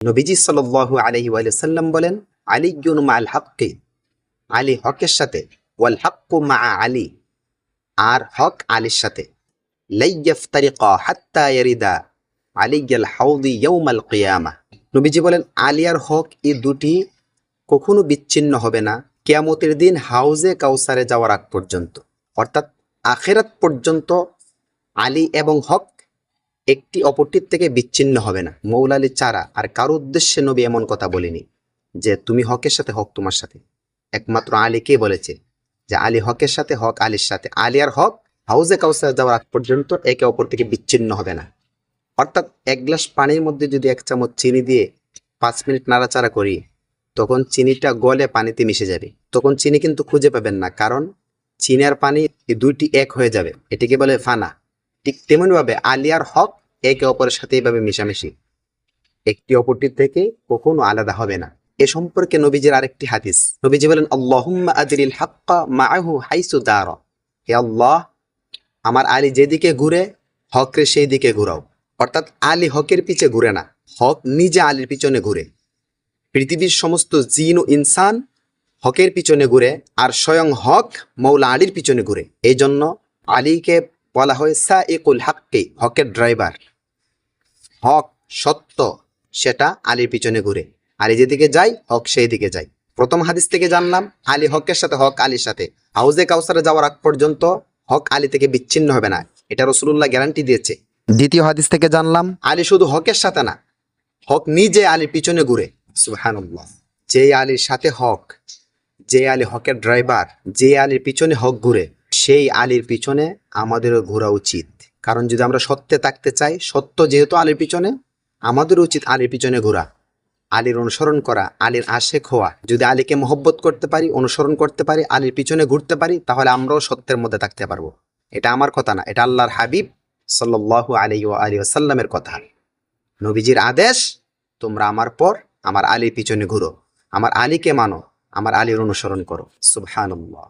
নবীজি সাল্লাল্লাহু আলাইহি ওয়াসাল্লাম বলেন, আলিয়্যুন মা'আল হাক্কি, আলী হকের সাথে, ওয়াল হাক্কু মা'a আলী, আর হক আলীর সাথে। লা ইয়াফতারিকা হাত্তা ইয়ারিদা আলিয়াল হাউদি ইয়াউমাল কিয়ামাহ। নবীজি বলেন, আলী আর হক এই দুটি কখনো বিচ্ছিন্ন হবে না কিয়ামতের দিন হাউজে কাউসারে যাওয়ার আগ পর্যন্ত। অর্থাৎ আখিরাত পর্যন্ত আলী এবং হক একটি অপরটির থেকে বিচ্ছিন্ন হবে না। মৌলা আলী ছাড়া আর কারো উদ্দেশ্যে নবী এমন কথা বলেনি যে তুমি হকের সাথে, হক তোমার সাথে। একমাত্র আলীকে বলেছে যে আলী হকের সাথে, হক আলীর সাথে। আলী আর হক হাউজে কাউসার যাওয়ার আগ পর্যন্ত একে অপর থেকে বিচ্ছিন্ন হবে না। অর্থাৎ এক গ্লাস পানির মধ্যে যদি 1 চামচ চিনি দিয়ে 5 মিনিট নাড়াচাড়া করি, তখন চিনিটা গলে পানিতে মিশে যাবে। তখন চিনি কিন্তু খুঁজে পাবেন না, কারণ চিনি আর পানি এই দুইটি এক হয়ে যাবে। এটিকে বলে ফানা। ঠিক তেমনভাবে আলী আর হক একে অপরের সাথে এইভাবে মিশামিশি, একটি অপরটির থেকে কখনো আলাদা হবে না। এ সম্পর্কে নবীজির আরেকটি হাদিস, নবীজি বলেন, আল্লাহুম্মা আদরিল হাক্কা মাআহু হাইসু দারা। হে আল্লাহ, আমার আলী যেদিকে ঘুরে হকরে সেই দিকে ঘুরাও। অর্থাৎ আলী হকের পিছে ঘুরে না, হক নিজে আলীর পিছনে ঘুরে। পৃথিবীর সমস্ত জিন ও ইনসান হকের পিছনে ঘুরে, আর স্বয়ং হক মৌলা আলীর পিছনে ঘুরে। এই জন্য আলীকে বলা হয় সাইকুল হাক্কি, হকের ড্রাইভার। হক সত্য, সেটা আলীর পিছনে ঘুরে। আলী যেদিকে যায় হক সেই দিকে যায়। প্রথম হাদিস থেকে জানলাম আলী হকের সাথে, হক আলীর সাথে। হাউজে কাউসারে যাওয়ার আগ পর্যন্ত হক আলী থেকে বিচ্ছিন্ন হবে না, এটা রাসূলুল্লাহ গ্যারান্টি দিয়েছে। দ্বিতীয় হাদিস থেকে জানলাম আলী শুধু হকের সাথে না, হক নিজে আলীর পিছনে ঘুরে। সুবহানাল্লাহ। যে আলীর সাথে হক, যে আলী হকের ড্রাইভার, যে আলীর পিছনে হক ঘুরে, সেই আলীর পিছনে আমাদেরও ঘোরা উচিত। কারণ যদি আমরা সত্যে থাকতে চাই, সত্য যেহেতু আলীর পিছনে, আমাদের উচিত আলীর পিছনে ঘোরা, আলীর অনুসরণ করা, আলীর আশেক হওয়া। যদি আলীকে মহব্বত করতে পারি, অনুসরণ করতে পারি, আলীর পিছনে ঘুরতে পারি, তাহলে আমরাও সত্যের মধ্যে থাকতে পারবো। এটা আমার কথা না, এটা আল্লাহর হাবিব সাল্লাল্লাহু আলাইহি ওয়াসাল্লামের কথা। নবীজির আদেশ, তোমরা আমার পর আমার আলীর পিছনে ঘুরো, আমার আলীকে মানো, আমার আলীর অনুসরণ করো। সুবহানাল্লাহ।